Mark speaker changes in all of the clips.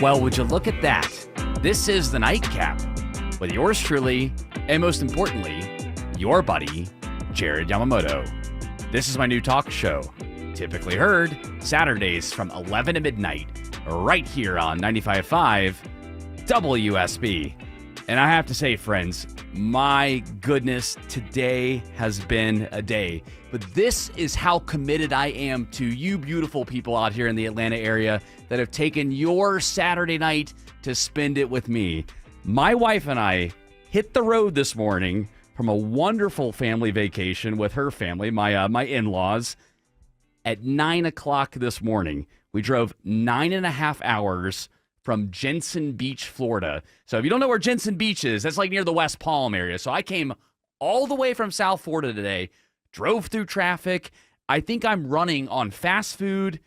Speaker 1: Well, would you look at that? This is the Nightcap with yours truly, and most importantly, your buddy, Jared Yamamoto. This is my new talk show, typically heard Saturdays from 11 to midnight, right here on 95.5 WSB. And I have to say, friends, my goodness, today has been a day. But this is how committed I am to you beautiful people out here in the Atlanta area that have taken your Saturday night to spend it with me. My wife and I hit the road this morning from a wonderful family vacation with her family, my in-laws, at 9 o'clock this morning. We drove 9.5 hours from Jensen Beach, Florida. So if you don't know where Jensen Beach is, that's like near the West Palm area. So I came all the way from South Florida today, drove through traffic. I think I'm running on fast food,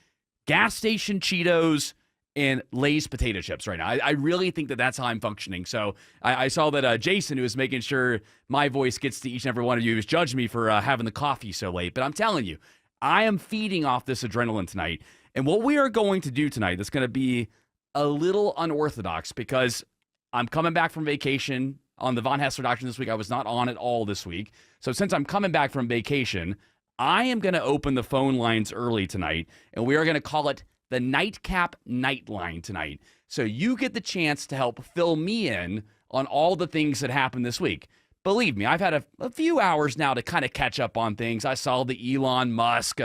Speaker 1: gas station Cheetos, and Lay's potato chips right now. I really think that that's how I'm functioning. So I saw that Jason, who was making sure my voice gets to each and every one of you, was judging me for having the coffee so late. But I'm telling you, I am feeding off this adrenaline tonight. And what we are going to do tonight that's going to be a little unorthodox, because I'm coming back from vacation on the Von Hessler Doctrine this week. I was not on at all this week. So since I'm coming back from vacation, I am going to open the phone lines early tonight, and we are going to call it the Nightcap Nightline tonight. So you get the chance to help fill me in on all the things that happened this week. Believe me, I've had a few hours now to kind of catch up on things. I saw the Elon Musk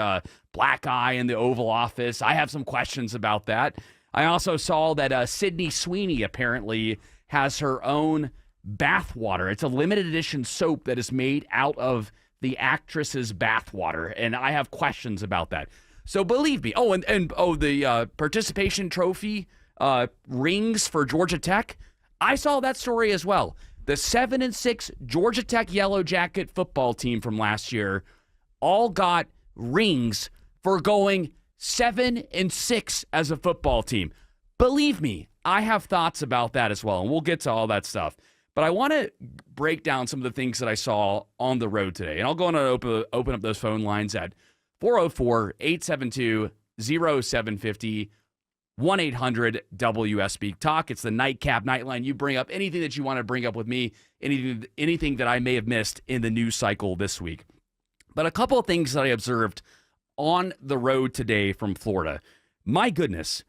Speaker 1: black eye in the Oval Office. I have some questions about that. I also saw that Sydney Sweeney apparently has her own bath water. It's a limited edition soap that is made out of the actress's bath water, and I have questions about that. So believe me. Oh, the participation trophy rings for Georgia Tech. I saw that story as well. The 7-6 Georgia Tech Yellow Jacket football team from last year all got rings for going 7-6 as a football team. Believe me, I have thoughts about that as well, and we'll get to all that stuff. But I want to break down some of the things that I saw on the road today, and I'll go on and open up those phone lines at 404-872-0750, 1-800-WSB Talk. It's the Nightcap Nightline. You bring up anything that you want to bring up with me, anything that I may have missed in the news cycle this week. But a couple of things that I observed on the road today from Florida. My goodness,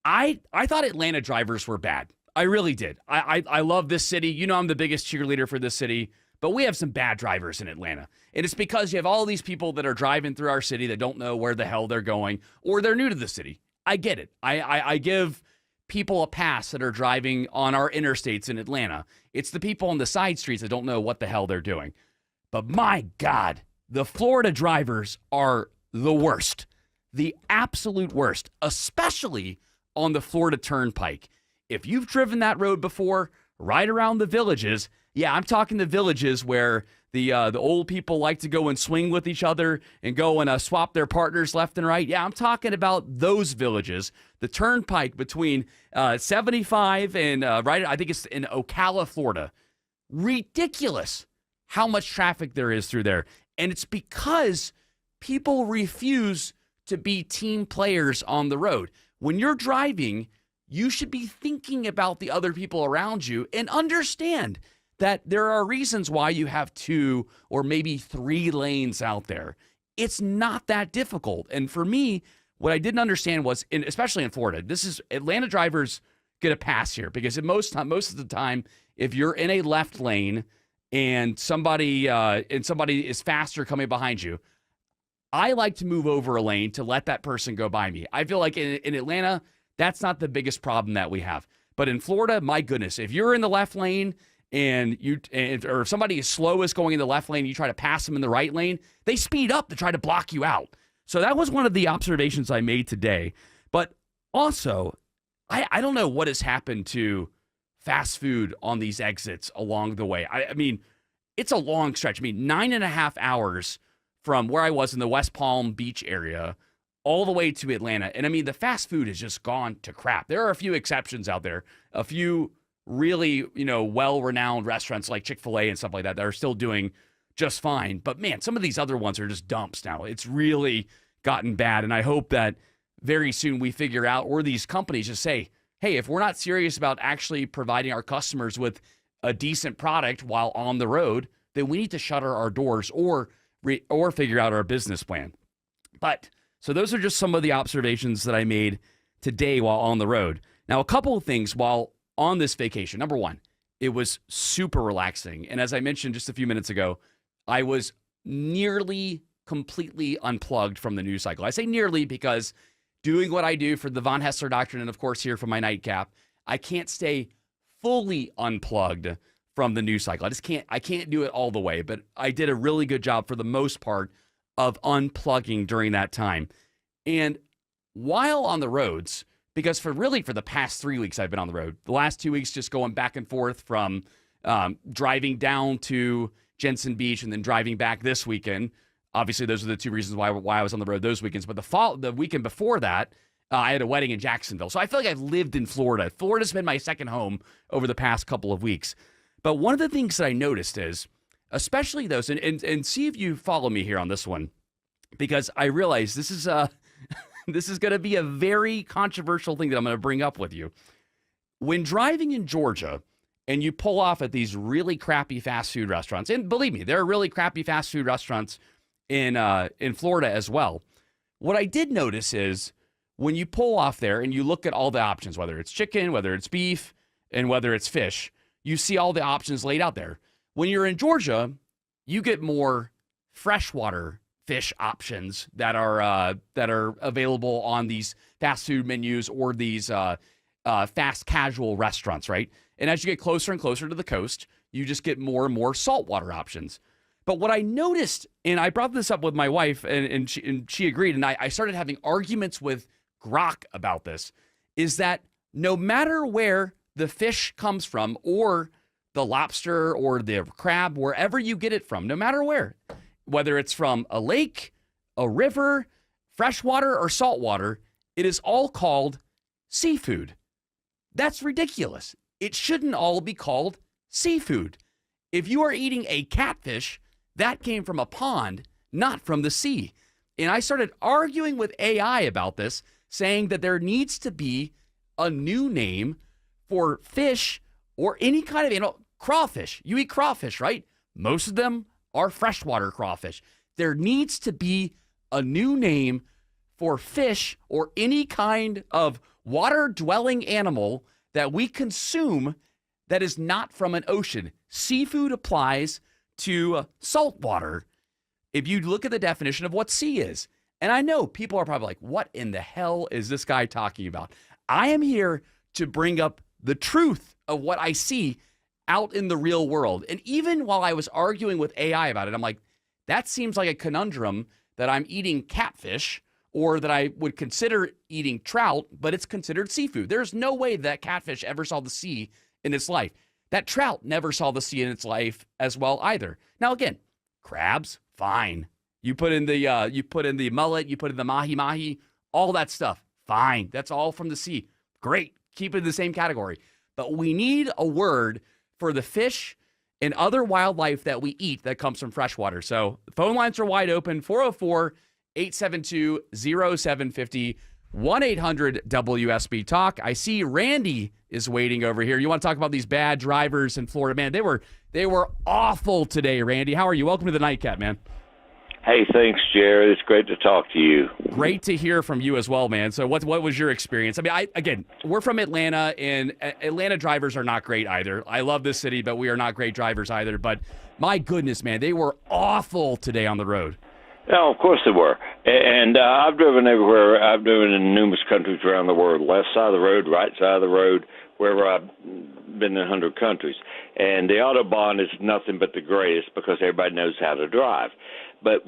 Speaker 1: I thought Atlanta drivers were bad. I really did. I love this city. You know I'm the biggest cheerleader for this city, but we have some bad drivers in Atlanta. And it's because you have all these people that are driving through our city that don't know where the hell they're going, or they're new to the city. I get it. I give people a pass that are driving on our interstates in Atlanta. It's the people on the side streets that don't know what the hell they're doing. But my God, the Florida drivers are the worst, the absolute worst, especially on the Florida Turnpike. If you've driven that road before, right around the villages, yeah, I'm talking the villages where the old people like to go and swing with each other and go and swap their partners left and right. Yeah, I'm talking about those villages. The Turnpike between 75 and right, I think it's in Ocala, Florida. Ridiculous how much traffic there is through there. And it's because people refuse to be team players on the road. When you're driving, you should be thinking about the other people around you and understand that there are reasons why you have 2 or maybe 3 lanes out there. It's not that difficult. And for me, what I didn't understand was, especially in Florida, this is Atlanta drivers get a pass here because most of the time, if you're in a left lane and somebody is faster coming behind you, I like to move over a lane to let that person go by me. I feel like in Atlanta, that's not the biggest problem that we have. But in Florida, my goodness, if you're in the left lane or if somebody is slowest going in the left lane, you try to pass them in the right lane, they speed up to try to block you out. So that was one of the observations I made today. But also, I don't know what has happened to fast food on these exits along the way. I mean, it's a long stretch. I mean, 9.5 hours from where I was in the West Palm Beach area all the way to Atlanta. And I mean, the fast food has just gone to crap. There are a few exceptions out there, a few really, well-renowned restaurants like Chick-fil-A and stuff like that are still doing just fine. But man, some of these other ones are just dumps now. It's really gotten bad. And I hope that very soon we figure out, or these companies just say, hey, if we're not serious about actually providing our customers with a decent product while on the road, then we need to shutter our doors or figure out our business plan. But so those are just some of the observations that I made today while on the road. Now, a couple of things while on this vacation. Number one, it was super relaxing. And as I mentioned just a few minutes ago, I was nearly completely unplugged from the news cycle. I say nearly because doing what I do for the Von Hessler Doctrine and, of course, here for my Nightcap, I can't stay fully unplugged from the news cycle. I can't do it all the way, but I did a really good job for the most part of unplugging during that time. And while on the roads, because for the past 3 weeks I've been on the road, the last 2 weeks just going back and forth from driving down to Jensen Beach and then driving back this weekend. Obviously, those are the two reasons why I was on the road those weekends. But the weekend before that, I had a wedding in Jacksonville. So I feel like I've lived in Florida. Florida's been my second home over the past couple of weeks. But one of the things that I noticed is, especially those, and see if you follow me here on this one, because I realize this is this is going to be a very controversial thing that I'm going to bring up with you. When driving in Georgia and you pull off at these really crappy fast food restaurants, and believe me, there are really crappy fast food restaurants in Florida as well. What I did notice is when you pull off there and you look at all the options, whether it's chicken, whether it's beef, and whether it's fish, you see all the options laid out there. When you're in Georgia, you get more freshwater fish options that are available on these fast food menus or these fast casual restaurants, right? And as you get closer and closer to the coast, you just get more and more saltwater options. But what I noticed, and I brought this up with my wife, and she agreed, and I started having arguments with Grok about this, is that no matter where the fish comes from, or the lobster or the crab, wherever you get it from, no matter where, whether it's from a lake, a river, freshwater, or saltwater, it is all called seafood. That's ridiculous. It shouldn't all be called seafood. If you are eating a catfish, that came from a pond, not from the sea. And I started arguing with AI about this, saying that there needs to be a new name for fish or any kind of crawfish. You eat crawfish, right? Most of them are freshwater crawfish. There needs to be a new name for fish or any kind of water-dwelling animal that we consume that is not from an ocean. Seafood applies to saltwater if you look at the definition of what sea is. And I know people are probably like, what in the hell is this guy talking about? I am here to bring up the truth of what I see out in the real world. And even while I was arguing with AI about it, I'm like, that seems like a conundrum that I'm eating catfish or that I would consider eating trout, but it's considered seafood. There's no way that catfish ever saw the sea in its life. That trout never saw the sea in its life as well either. Now, again, crabs, fine. You put in the mullet, you put in the mahi-mahi, all that stuff, fine. That's all from the sea. Great. Keep it in the same category. But we need a word for the fish and other wildlife that we eat that comes from freshwater. So the phone lines are wide open, 404-872-0750, 1-800-WSB Talk. I see Randy is waiting over here. You want to talk about these bad drivers in Florida? Man, they were awful today, Randy. How are you? Welcome to the Nightcap, man.
Speaker 2: Hey, thanks, Jared. It's great to talk to you.
Speaker 1: Great to hear from you as well, man. So what was your experience? I mean, we're from Atlanta, and Atlanta drivers are not great either. I love this city, but we are not great drivers either. But my goodness, man, they were awful today on the road.
Speaker 2: No, of course they were. And I've driven everywhere. I've driven in numerous countries around the world, left side of the road, right side of the road, wherever I've been in 100 countries. And the Autobahn is nothing but the greatest because everybody knows how to drive. But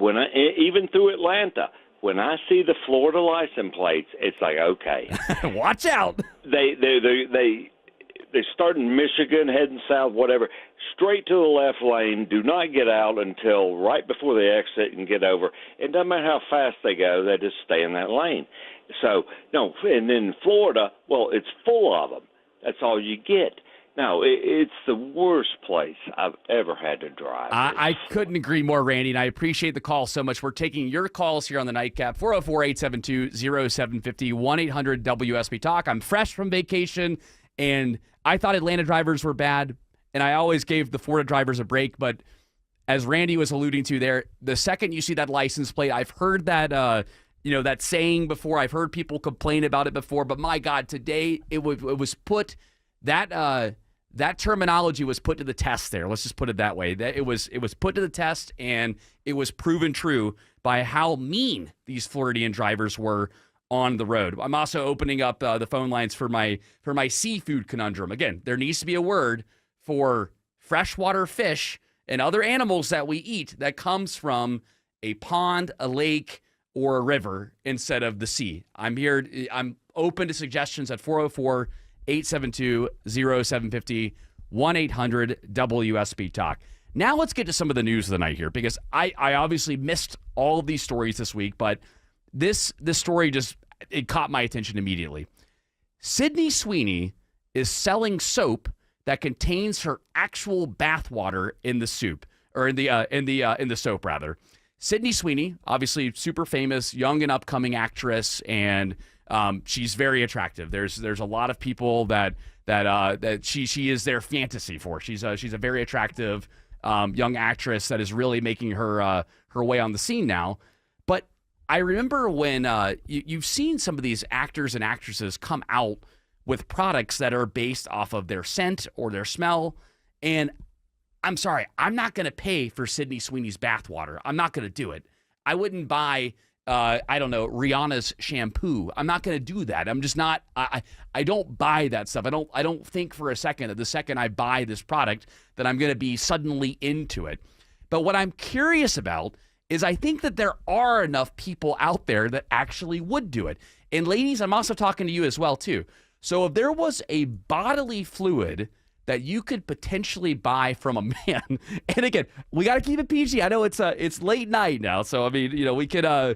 Speaker 2: even through Atlanta, when I see the Florida license plates, it's like, okay.
Speaker 1: Watch out.
Speaker 2: They start in Michigan, heading south, whatever, straight to the left lane. Do not get out until right before they exit and get over. It doesn't matter how fast they go, they just stay in that lane. So, no, and then Florida, well, it's full of them. That's all you get. No, it's the worst place I've ever had to drive.
Speaker 1: I couldn't agree more, Randy, and I appreciate the call so much. We're taking your calls here on the Nightcap, 404-872-0750, 1-800-WSB-TALK. I'm fresh from vacation, and I thought Atlanta drivers were bad, and I always gave the Florida drivers a break, but as Randy was alluding to there, the second you see that license plate, I've heard that that saying before. I've heard people complain about it before, but my God, today it was put that terminology was put to the test there. Let's just put it that way. That it was put to the test, and it was proven true by how mean these Floridian drivers were on the road. I'm also opening up the phone lines for my seafood conundrum. Again, there needs to be a word for freshwater fish and other animals that we eat that comes from a pond, a lake, or a river instead of the sea. I'm open to suggestions at 404-872-0750, 1-800-WSB-TALK. Now let's get to some of the news of the night here, because I obviously missed all of these stories this week, but this story it caught my attention immediately. Sydney Sweeney is selling soap that contains her actual bathwater in the soup, or in the soap rather. Sydney Sweeney, obviously super famous, young and upcoming actress, and she's very attractive. There's a lot of people that she is their fantasy for. She's a very attractive young actress that is really making her way on the scene now. But I remember when you've seen some of these actors and actresses come out with products that are based off of their scent or their smell, and I'm sorry, I'm not going to pay for Sydney Sweeney's bathwater. I'm not going to do it. I wouldn't buy, Rihanna's shampoo. I'm not going to do that. I'm just not. I don't buy that stuff. I don't think for a second that the second I buy this product that I'm going to be suddenly into it. But what I'm curious about is I think that there are enough people out there that actually would do it. And ladies, I'm also talking to you as well too. So if there was a bodily fluid that you could potentially buy from a man, and again, we got to keep it PG. I know it's late night now, so I mean, we've got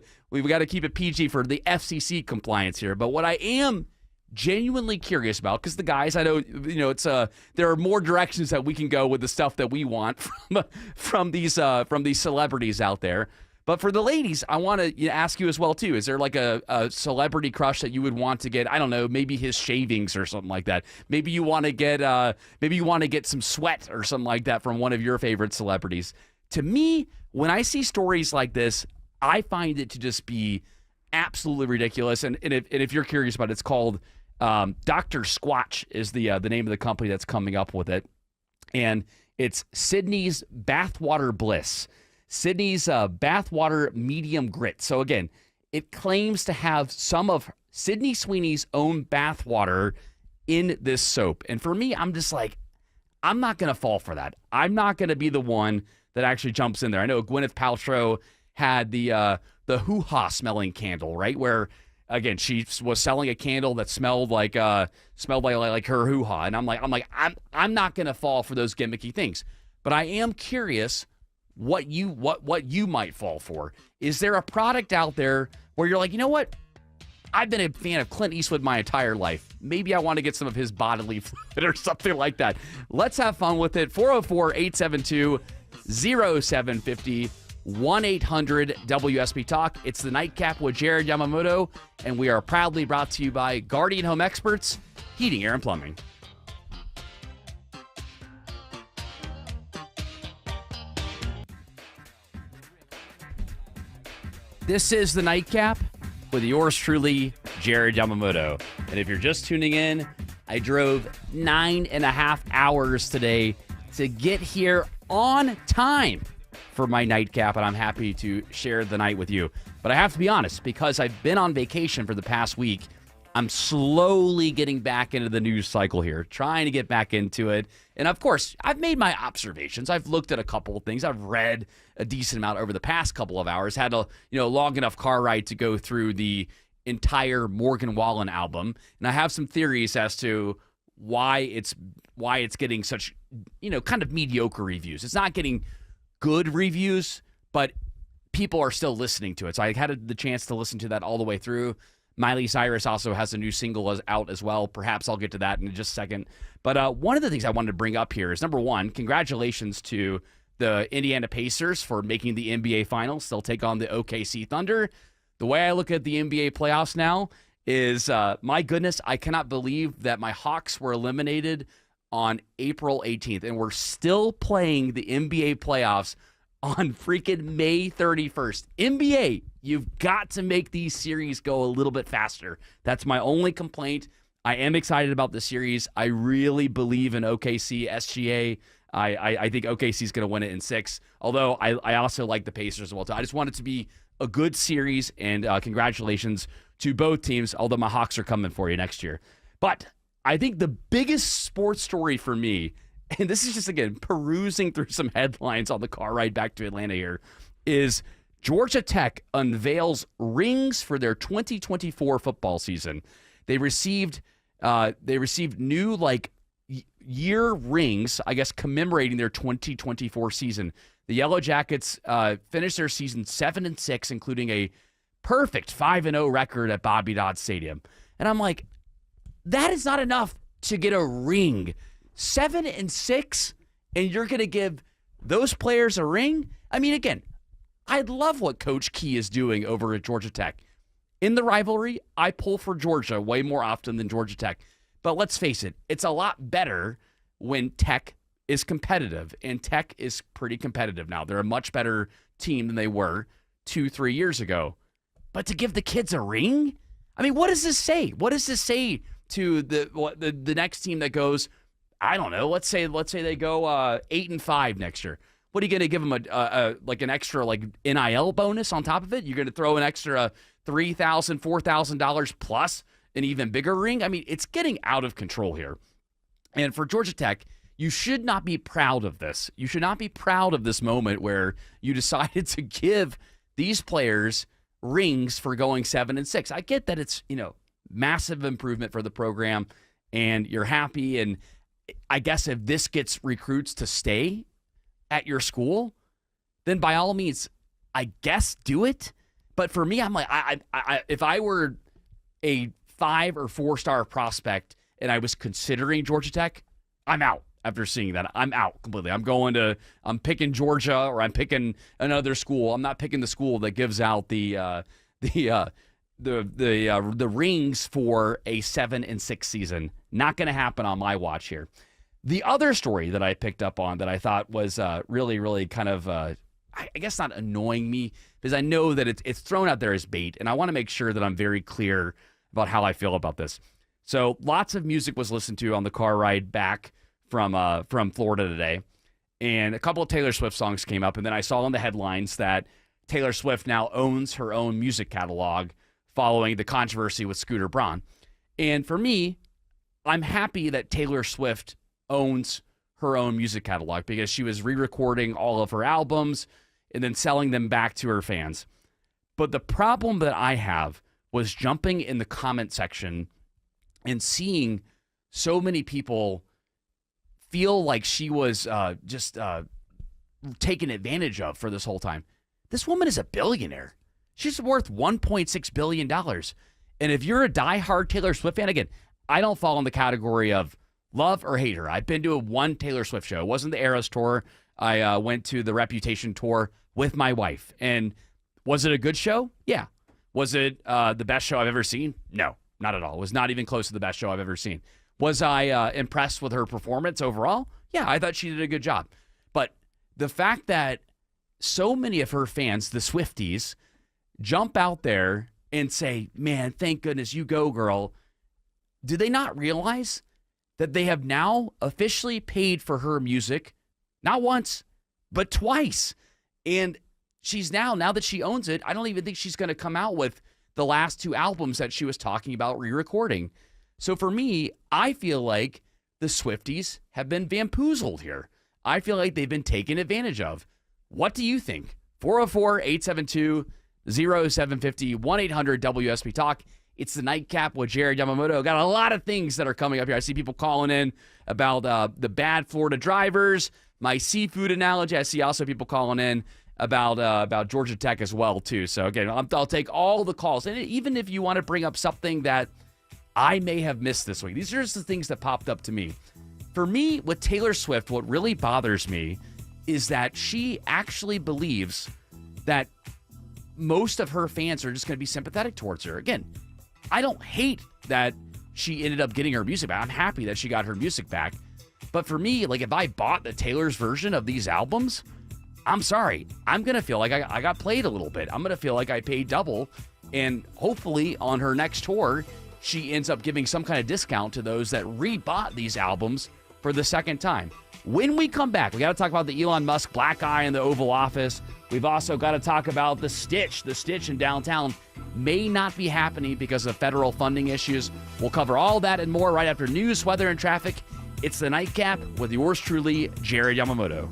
Speaker 1: to keep it PG for the FCC compliance here. But what I am genuinely curious about, because the guys, I know, it's there are more directions that we can go with the stuff that we want from these celebrities out there. But for the ladies, I want to ask you as well, too. Is there like a celebrity crush that you would want to get? I don't know, maybe his shavings or something like that. Maybe you want to get some sweat or something like that from one of your favorite celebrities. To me, when I see stories like this, I find it to just be absolutely ridiculous. And if you're curious about it, it's called Dr. Squatch is the name of the company that's coming up with it. And it's Sydney's Bathwater Bliss. Sydney's bathwater medium grit. So again, it claims to have some of Sydney Sweeney's own bathwater in this soap. And for me, I'm just like, I'm not going to fall for that. I'm not going to be the one that actually jumps in there. I know Gwyneth Paltrow had the hoo-ha smelling candle, right? Where again, she was selling a candle that smelled like her hoo-ha. And I'm not going to fall for those gimmicky things. But I am curious what you might fall for. Is there a product out there where you're like, you know what? I've been a fan of Clint Eastwood my entire life. Maybe I want to get some of his bodily fluid or something like that. Let's have fun with it. 404-872-0750, 1-800-WSB-TALK. It's the Nightcap with Jared Yamamoto, and we are proudly brought to you by Guardian Home Experts, Heating, Air, and Plumbing. This is the Nightcap with yours truly, Jared Yamamoto. And if you're just tuning in, I drove 9.5 hours today to get here on time for my Nightcap, and I'm happy to share the night with you. But I have to be honest, because I've been on vacation for the past week, I'm slowly getting back into the news cycle here, trying to get back into it. And of course, I've made my observations. I've looked at a couple of things. I've read a decent amount over the past couple of hours. Had a long enough car ride to go through the entire Morgan Wallen album, and I have some theories as to why it's getting such kind of mediocre reviews. It's not getting good reviews, but people are still listening to it. So I had the chance to listen to that all the way through. Miley Cyrus also has a new single out as well. Perhaps I'll get to that in just a second. But one of the things I wanted to bring up here is, number one, congratulations to the Indiana Pacers for making the NBA Finals. They'll take on the OKC Thunder. The way I look at the NBA playoffs now is, my goodness, I cannot believe that my Hawks were eliminated on April 18th, and we're still playing the NBA playoffs on freaking May 31st. NBA, you've got to make these series go a little bit faster. That's my only complaint. I am excited about the series. I really believe in OKC, SGA. I think OKC is going to win it in 6, although I also like the Pacers as well. So I just want it to be a good series, and congratulations to both teams, although my Hawks are coming for you next year. But I think the biggest sports story for me, and this is just, again, perusing through some headlines on the car ride back to Atlanta here, is Georgia Tech unveils rings for their 2024 football season. They received new, year rings, I guess, commemorating their 2024 season. The Yellow Jackets finished their season 7-6, including a perfect 5-0 record at Bobby Dodd Stadium. And I'm like, that is not enough to get a ring. 7-6, and you're going to give those players a ring? I mean, again, I love what Coach Key is doing over at Georgia Tech. In the rivalry, I pull for Georgia way more often than Georgia Tech. But let's face it, it's a lot better when Tech is competitive, and Tech is pretty competitive now. They're a much better team than they were 2-3 years ago. But to give the kids a ring? I mean, what does this say? What does this say to the next team that goes, I don't know, let's say they go 8-5 next year? What are you going to give them an extra NIL bonus on top of it? You're going to throw an extra $3,000, $4,000 plus an even bigger ring? I mean, it's getting out of control here. And for Georgia Tech, you should not be proud of this. You should not be proud of this moment where you decided to give these players rings for going 7-6. I get that it's, massive improvement for the program and you're happy. And I guess if this gets recruits to stay at your school, then by all means, I guess do it. But for me, I'm like, if I were a 5 or 4-star prospect and I was considering Georgia Tech, I'm out. After seeing that, I'm out completely. I'm picking Georgia, or I'm picking another school. I'm not picking the school that gives out the rings for a 7-6 season. Not going to happen on my watch here. The other story that I picked up on that I thought was really, really kind of, I guess not annoying me, because I know that it's thrown out there as bait, and I want to make sure that I'm very clear about how I feel about this. So lots of music was listened to on the car ride back from Florida today, and a couple of Taylor Swift songs came up, and then I saw in the headlines that Taylor Swift now owns her own music catalog following the controversy with Scooter Braun. And for me, I'm happy that Taylor Swift owns her own music catalog because she was re-recording all of her albums and then selling them back to her fans. But the problem that I have was jumping in the comment section and seeing so many people feel like she was just taken advantage of for this whole time. This woman is a billionaire. She's worth $1.6 billion. And if you're a diehard Taylor Swift fan, again, I don't fall in the category of love or hate her. I've been to one Taylor Swift show. It wasn't the Eras tour. I went to the Reputation tour with my wife. And was it a good show? Yeah. Was it the best show I've ever seen? No, not at all. It was not even close to the best show I've ever seen. Was I impressed with her performance overall? Yeah, I thought she did a good job. But the fact that so many of her fans, the Swifties, jump out there and say, man, thank goodness you go, girl. Do they not realize that they have now officially paid for her music, not once, but twice? And she's now that she owns it, I don't even think she's going to come out with the last 2 albums that she was talking about re-recording. So for me, I feel like the Swifties have been bamboozled here. I feel like they've been taken advantage of. What do you think? 404-872-0750, 1-800-WSB Talk. It's the Nightcap with Jared Yamamoto. Got a lot of things that are coming up here. I see people calling in about the bad Florida drivers, my seafood analogy. I see also people calling in about Georgia Tech as well too. So again, I'll take all the calls, and even if you want to bring up something that I may have missed this week, these are just the things that popped up to me. For me, with Taylor Swift, what really bothers me is that she actually believes that most of her fans are just going to be sympathetic towards her. Again, I don't hate that she ended up getting her music back. I'm happy that she got her music back. But for me, like if I bought the Taylor's version of these albums, I'm sorry, I'm going to feel like I got played a little bit. I'm going to feel like I paid double. And hopefully on her next tour, she ends up giving some kind of discount to those that rebought these albums for the second time. When we come back, we got to talk about the Elon Musk black eye in the Oval Office. We've also got to talk about the Stitch. The Stitch in downtown may not be happening because of federal funding issues. We'll cover all that and more right after news, weather, and traffic. It's the Nightcap with yours truly, Jared Yamamoto.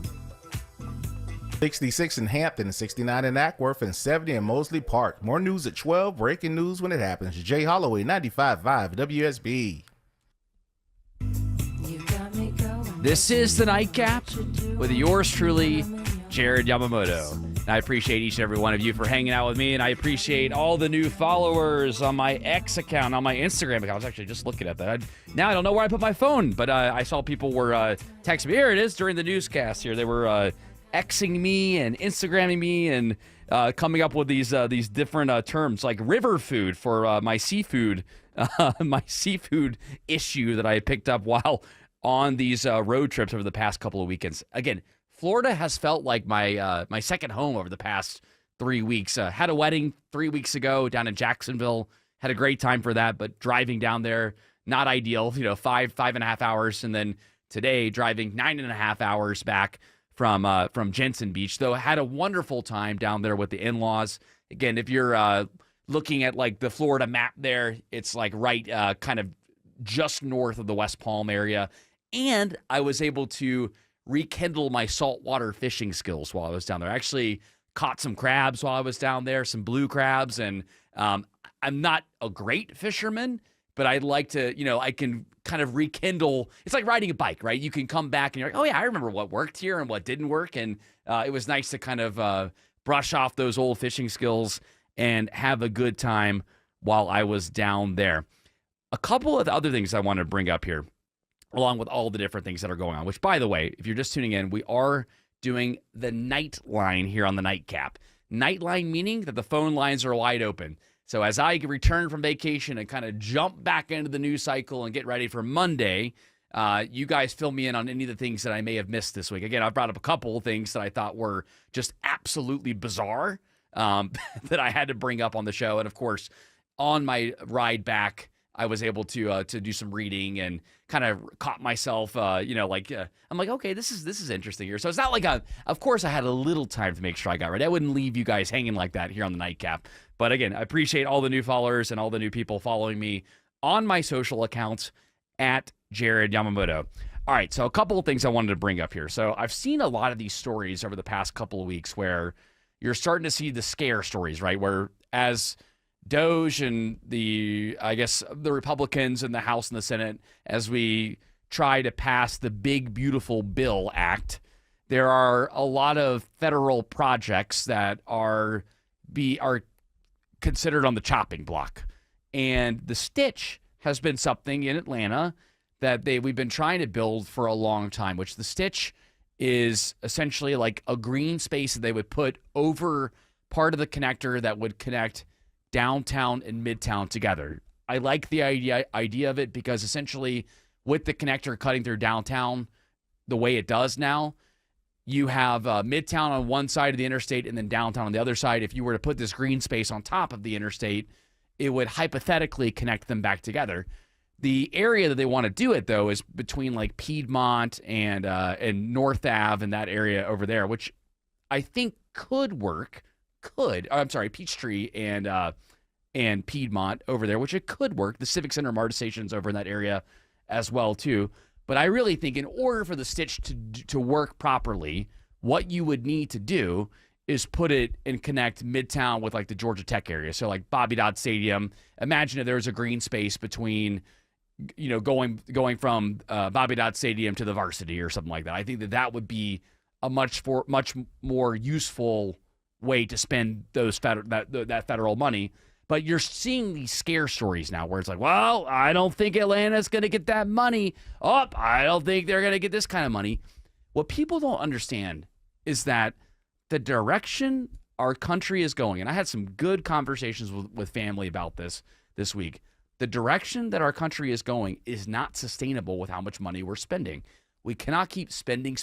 Speaker 3: 66 in Hampton, 69 in Ackworth, and 70 in Mosley Park. More news at 12. Breaking news when it happens. Jay Holloway, 95.5 WSB.
Speaker 1: This is the Nightcap with yours truly, Jared Yamamoto. And I appreciate each and every one of you for hanging out with me, and I appreciate all the new followers on my X account, on my Instagram account. I was actually just looking at that. Now I don't know where I put my phone, but I saw people were texting me. Here it is during the newscast here. They were Xing me and Instagramming me and coming up with these different terms like river food for my seafood issue that I picked up while on these road trips over the past couple of weekends. Again, Florida has felt like my second home over the past 3 weeks. Had a wedding 3 weeks ago down in Jacksonville. Had a great time for that, but driving down there, not ideal. 5.5 hours, and then today driving 9.5 hours back from Jensen Beach. Though I had a wonderful time down there with the in-laws. Again, if you're looking at like the Florida map there, it's like right kind of just north of the West Palm area. And I was able to rekindle my saltwater fishing skills while I was down there. I actually caught some crabs while I was down there, some blue crabs. And I'm not a great fisherman, but I'd like to, I can kind of rekindle. It's like riding a bike, right? You can come back and you're like, oh yeah, I remember what worked here and what didn't work. And it was nice to kind of brush off those old fishing skills and have a good time while I was down there. A couple of other things I want to bring up here, along with all the different things that are going on, which, by the way, if you're just tuning in, we are doing the Nightline here on the Nightcap. Nightline meaning that the phone lines are wide open. So as I return from vacation and kind of jump back into the news cycle and get ready for Monday, you guys fill me in on any of the things that I may have missed this week. Again, I've brought up a couple of things that I thought were just absolutely bizarre that I had to bring up on the show. And, of course, on my ride back, I was able to do some reading and kind of caught myself, I'm like, okay, this is interesting here. So it's not like of course I had a little time to make sure I got ready. I wouldn't leave you guys hanging like that here on the Nightcap. But again, I appreciate all the new followers and all the new people following me on my social accounts at Jared Yamamoto. All right, so a couple of things I wanted to bring up here. So I've seen a lot of these stories over the past couple of weeks where you're starting to see the scare stories, right? Where as Doge and the Republicans in the House and the Senate, as we try to pass the Big Beautiful Bill Act, there are a lot of federal projects that are considered on the chopping block. And the Stitch has been something in Atlanta that we've been trying to build for a long time, which the Stitch is essentially like a green space that they would put over part of the connector that would connect downtown and midtown together. I like the idea of it because essentially with the connector cutting through downtown the way it does now, you have midtown on one side of the interstate and then downtown on the other side. If you were to put this green space on top of the interstate, it would hypothetically connect them back together. The area that they want to do it, though, is between like Piedmont and North Ave and that area over there, which I think could work. Peachtree and Piedmont over there, which it could work. The Civic Center MARTA station's over in that area as well, too. But I really think in order for the Stitch to work properly, what you would need to do is put it and connect Midtown with like the Georgia Tech area. So like Bobby Dodd Stadium. Imagine if there was a green space between, going from Bobby Dodd Stadium to the Varsity or something like that. I think that would be a much more useful way to spend that federal money. But you're seeing these scare stories now where it's like, well, I don't think Atlanta's going to get that money. Oh, I don't think they're going to get this kind of money. What people don't understand is that the direction our country is going, and I had some good conversations with family about this week, the direction that our country is going is not sustainable with how much money we're spending. We cannot keep spending.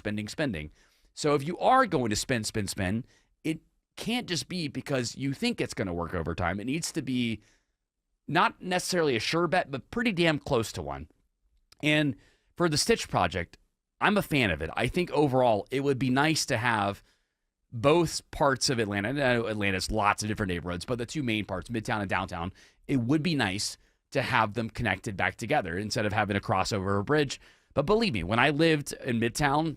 Speaker 1: So if you are going to spend, it can't just be because you think it's going to work over time. It needs to be not necessarily a sure bet, but pretty damn close to one. And for the Stitch project, I'm a fan of it. I think overall it would be nice to have both parts of Atlanta. I know Atlanta's lots of different neighborhoods, but the two main parts, Midtown and Downtown, it would be nice to have them connected back together instead of having a crossover a bridge. But believe me, when I lived in Midtown,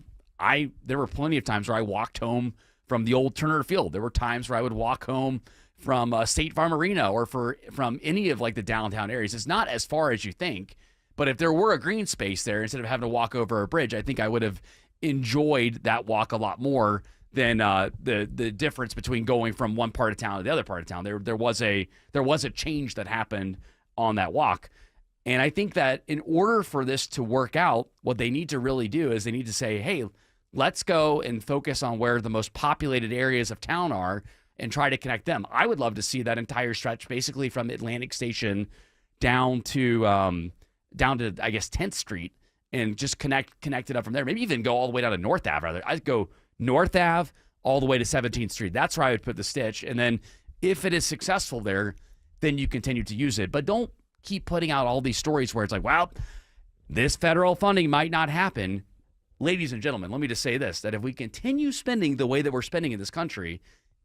Speaker 1: there were plenty of times where I walked home from the old Turner Field. There were times where I would walk home from State Farm Arena or from any of like the downtown areas. It's not as far as you think, but if there were a green space there, instead of having to walk over a bridge, I think I would have enjoyed that walk a lot more than the difference between going from one part of town to the other part of town. There was a change that happened on that walk. And I think that in order for this to work out, what they need to really do is they need to say, hey, let's go and focus on where the most populated areas of town are and try to connect them. I would love to see that entire stretch basically from Atlantic Station down to I guess 10th Street and just connect it up from there. Maybe even go all the way down to North Ave rather. I'd go North Ave all the way to 17th Street. That's where I would put the Stitch. And then if it is successful there, then you continue to use it. But don't keep putting out all these stories where it's like, well, this federal funding might not happen. Ladies and gentlemen, let me just say this, that if we continue spending the way that we're spending in this country,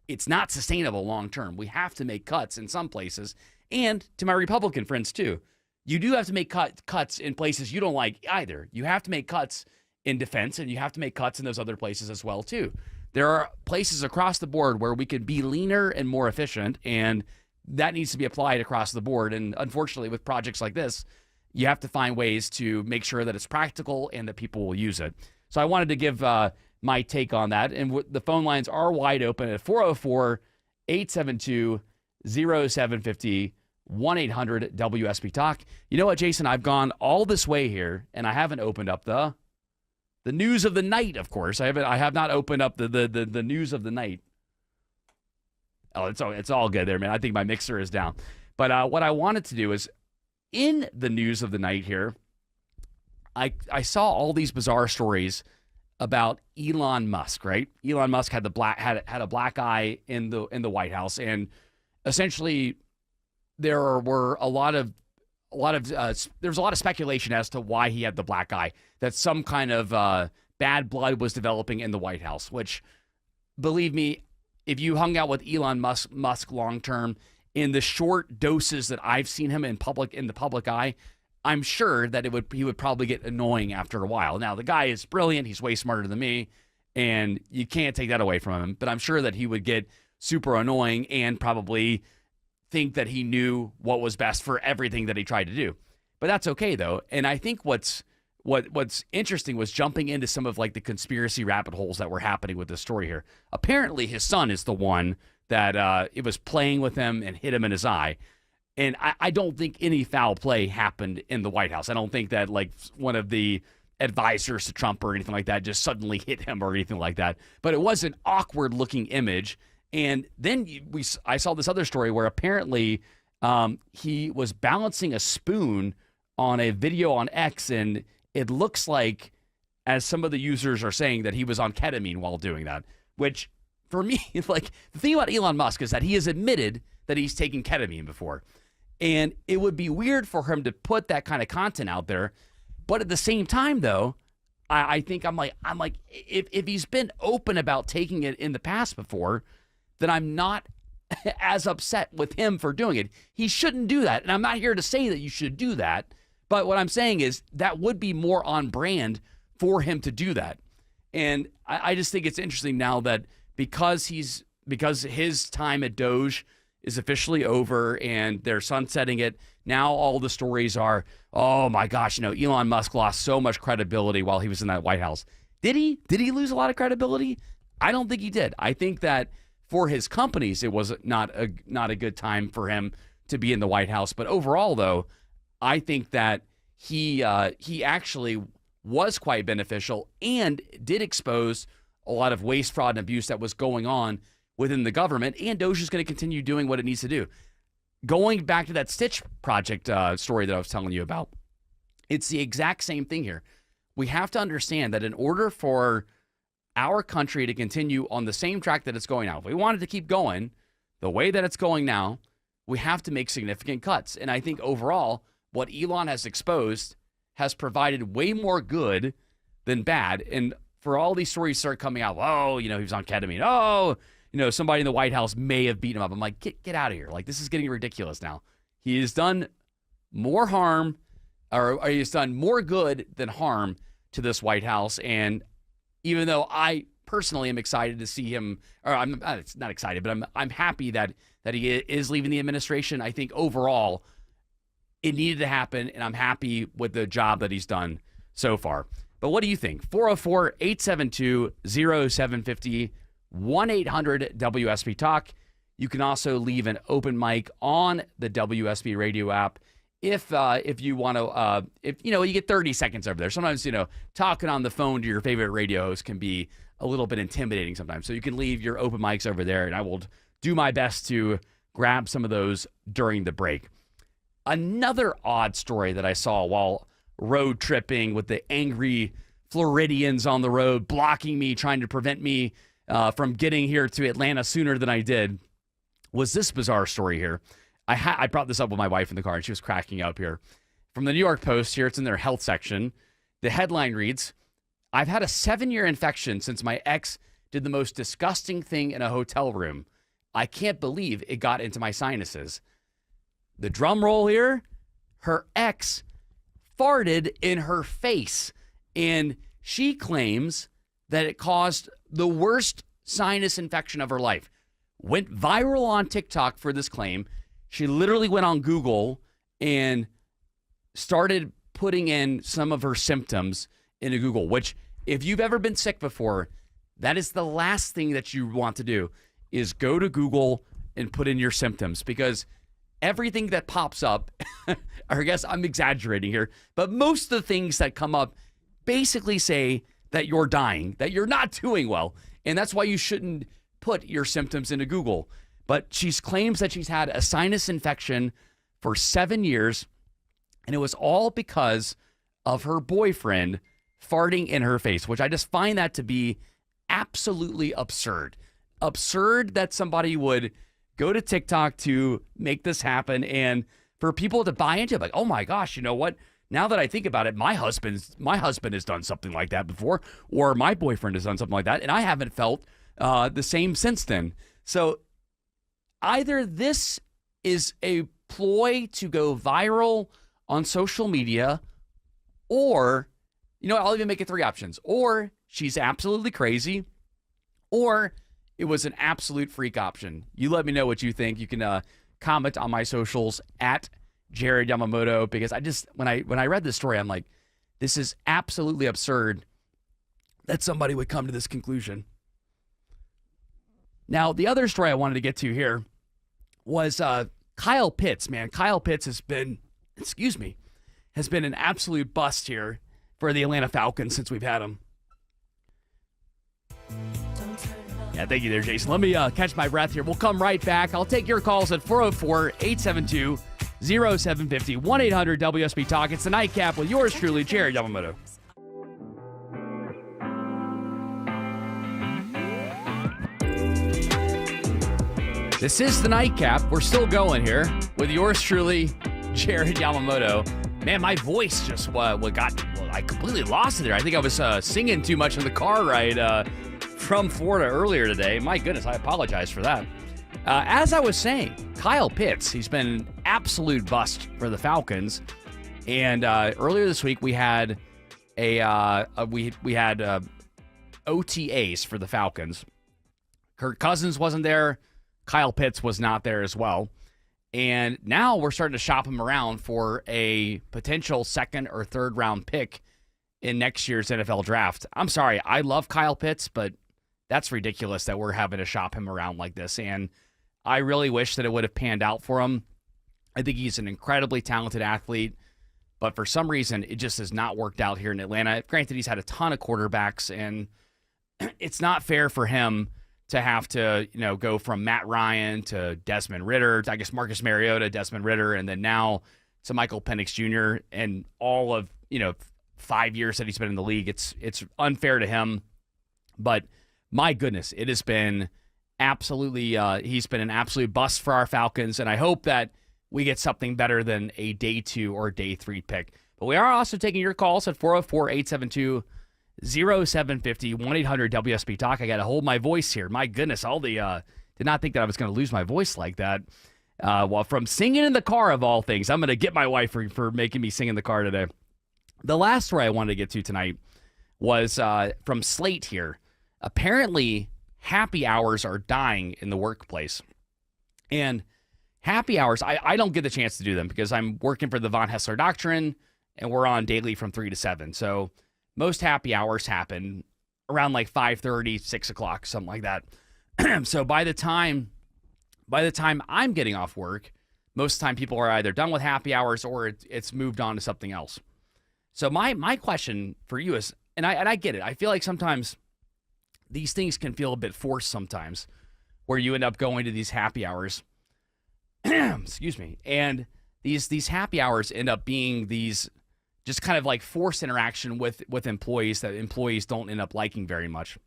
Speaker 1: it's not sustainable long term. We have to make cuts in some places. And to my Republican friends too, you do have to make cuts in places you don't like either. You have to make cuts in defense, and you have to make cuts in those other places as well too. There are places across the board where we can be leaner and more efficient, and that needs to be applied across the board. And unfortunately, with projects like this, you have to find ways to make sure that it's practical and that people will use it. So I wanted to give my take on that. And the phone lines are wide open at 404-872-0750, 1-800-WSB-TALK. You know what, Jason? I've gone all this way here, and I haven't opened up the news of the night, of course. I have not opened up the news of the night. Oh, it's all good there, man. I think my mixer is down. But what I wanted to do is, in the news of the night here, I saw all these bizarre stories about Elon Musk, right? Elon Musk had a black eye in the White House, and essentially there were a lot of speculation as to why he had the black eye, that some kind of bad blood was developing in the White House, which, believe me, if you hung out with Elon Musk long term, in the short doses that I've seen him in the public eye, I'm sure that he would probably get annoying after a while. Now, the guy is brilliant. He's way smarter than me, and you can't take that away from him. But I'm sure that he would get super annoying and probably think that he knew what was best for everything that he tried to do. But that's okay, though. And I think what's interesting was jumping into some of like the conspiracy rabbit holes that were happening with this story here. Apparently, his son is the one that it was playing with him and hit him in his eye. And I don't think any foul play happened in the White House. I don't think that like one of the advisors to Trump or anything like that just suddenly hit him or anything like that. But it was an awkward looking image. And then I saw this other story where apparently he was balancing a spoon on a video on X, and it looks like, as some of the users are saying, that he was on ketamine while doing that, which for me, like, the thing about Elon Musk is that he has admitted that he's taken ketamine before. And it would be weird for him to put that kind of content out there. But at the same time, though, I think I'm like, if he's been open about taking it in the past before, then I'm not as upset with him for doing it. He shouldn't do that. And I'm not here to say that you should do that. But what I'm saying is that would be more on brand for him to do that. And I just think it's interesting now that because his time at Doge is officially over and they're sunsetting it, now all the stories are, oh my gosh, Elon Musk lost so much credibility while he was in that White House. Did he? Did he lose a lot of credibility? I don't think he did. I think that for his companies, it was not a good time for him to be in the White House. But overall, though, I think that he actually was quite beneficial and did expose a lot of waste, fraud, and abuse that was going on within the government. And Doge is going to continue doing what it needs to do. Going back to that Stitch project story that I was telling you about, it's the exact same thing here. We have to understand that in order for our country to continue on the same track that it's going now, if we wanted to keep going the way that it's going now, we have to make significant cuts. And I think overall, what Elon has exposed has provided way more good than bad. And for all these stories start coming out, oh, he was on ketamine. Oh, somebody in the White House may have beaten him up. I'm like, get out of here. Like, this is getting ridiculous now. He has done more harm, or he has done more good than harm to this White House. And even though I personally am excited to see him, or I'm not excited, but I'm happy that he is leaving the administration. I think overall it needed to happen, and I'm happy with the job that he's done so far. But what do you think? 404-872-0750, 1-800-WSB Talk. You can also leave an open mic on the WSB radio app if you want to, you get 30 seconds over there. Sometimes, talking on the phone to your favorite radio host can be a little bit intimidating sometimes. So you can leave your open mics over there, and I will do my best to grab some of those during the break. Another odd story that I saw while road tripping with the angry Floridians on the road blocking me, trying to prevent me from getting here to Atlanta sooner than I did, was this bizarre story here. I brought this up with my wife in the car, and she was cracking up here. From the New York Post here, it's in their health section. The headline reads, "I've had a 7-year infection since my ex did the most disgusting thing in a hotel room. I can't believe it got into my sinuses." The drum roll here, her ex farted in her face, and she claims that it caused the worst sinus infection of her life. Went viral on TikTok for this claim. She literally went on Google and started putting in some of her symptoms into Google, which if you've ever been sick before, that is the last thing that you want to do, is go to Google and put in your symptoms, because everything that pops up, or I guess I'm exaggerating here, but most of the things that come up basically say that you're dying, that you're not doing well. And that's why you shouldn't put your symptoms into Google. But she claims that she's had a sinus infection for 7 years, and it was all because of her boyfriend farting in her face, which I just find that to be absolutely absurd. Absurd that somebody would go to TikTok to make this happen, and for people to buy into it, like, oh my gosh, you know what? Now that I think about it, my husband has done something like that before, or my boyfriend has done something like that, and I haven't felt the same since then. So either this is a ploy to go viral on social media, or, I'll even make it 3 options, or she's absolutely crazy, or it was an absolute freak option. You let me know what you think. You can comment on my socials at Jared Yamamoto, because I just, when I read this story, I'm like, this is absolutely absurd that somebody would come to this conclusion. Now, the other story I wanted to get to here was Kyle Pitts, man. Kyle Pitts has been an absolute bust here for the Atlanta Falcons since we've had him. Yeah, thank you there, Jason. Let me catch my breath here. We'll come right back. I'll take your calls at 404-872-0750, 1-800-WSB Talk. It's the Nightcap with yours truly, Jared Yamamoto. This is the Nightcap. We're still going here with yours truly, Jared Yamamoto. Man, my voice just I completely lost it there. I think I was singing too much in the car ride from Florida earlier today. My goodness, I apologize for that. As I was saying, Kyle Pitts, he's been an absolute bust for the Falcons. And earlier this week, we had OTAs for the Falcons. Kirk Cousins wasn't there. Kyle Pitts was not there as well. And now we're starting to shop him around for a potential 2nd or 3rd round pick in next year's NFL draft. I'm sorry, I love Kyle Pitts, but that's ridiculous that we're having to shop him around like this. And I really wish that it would have panned out for him. I think he's an incredibly talented athlete, but for some reason, it just has not worked out here in Atlanta. Granted, he's had a ton of quarterbacks, and it's not fair for him to have to, go from Matt Ryan to Desmond Ridder, I guess Marcus Mariota, Desmond Ridder, and then now to Michael Penix Jr. and all of, 5 years that he's been in the league. It's unfair to him, but my goodness, it has been absolutely, he's been an absolute bust for our Falcons, and I hope that we get something better than a day 2 or day 3 pick. But we are also taking your calls at 404-872-0750, 1-800-WSB-TALK. I got to hold my voice here. My goodness, all the did not think that I was going to lose my voice like that. Well, from singing in the car, of all things, I'm going to get my wife for making me sing in the car today. The last story I wanted to get to tonight was from Slate here. Apparently, happy hours are dying in the workplace. And happy hours, I don't get the chance to do them because I'm working for the Von Hessler Doctrine, and we're on daily from 3 to 7. So most happy hours happen around like 5:30, 6 o'clock, something like that. So by the time I'm getting off work, most of the time people are either done with happy hours or it's moved on to something else. So my question for you is, and I get it, I feel like sometimes these things can feel a bit forced sometimes, where you end up going to these happy hours. Excuse me. And these happy hours end up being these just kind of like forced interaction with employees that employees don't end up liking very much.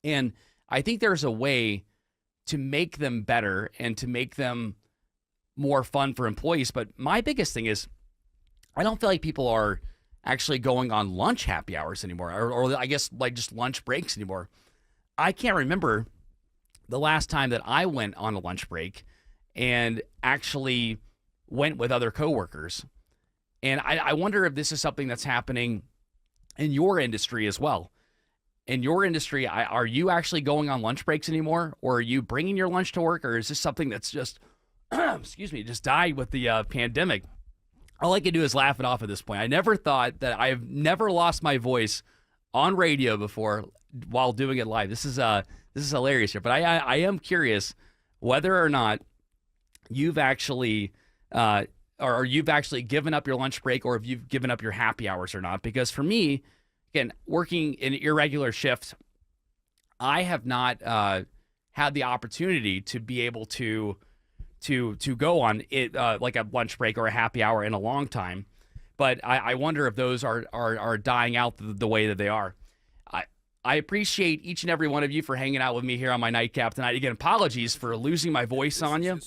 Speaker 1: And I think there's a way to make them better and to make them more fun for employees. But my biggest thing is, I don't feel like people are actually going on lunch happy hours anymore, or I guess like just lunch breaks anymore. I can't remember the last time that I went on a lunch break and actually went with other coworkers. And I wonder if this is something that's happening in your industry as well. In your industry, are you actually going on lunch breaks anymore? Or are you bringing your lunch to work? Or is this something that's just, just died with the pandemic? All I can do is laugh it off at this point. I never thought that I've never lost my voice on radio before while doing it live. This is hilarious here. But I am curious whether or not you've actually or you've actually given up your lunch break, or if you've given up your happy hours or not. Because for me, again, working in irregular shifts, I have not had the opportunity to be able to go on it like a lunch break or a happy hour in a long time. But I wonder if those are dying out the way that they are. I appreciate each and every one of you for hanging out with me here on my Nightcap tonight. Again, apologies for losing my voice on you.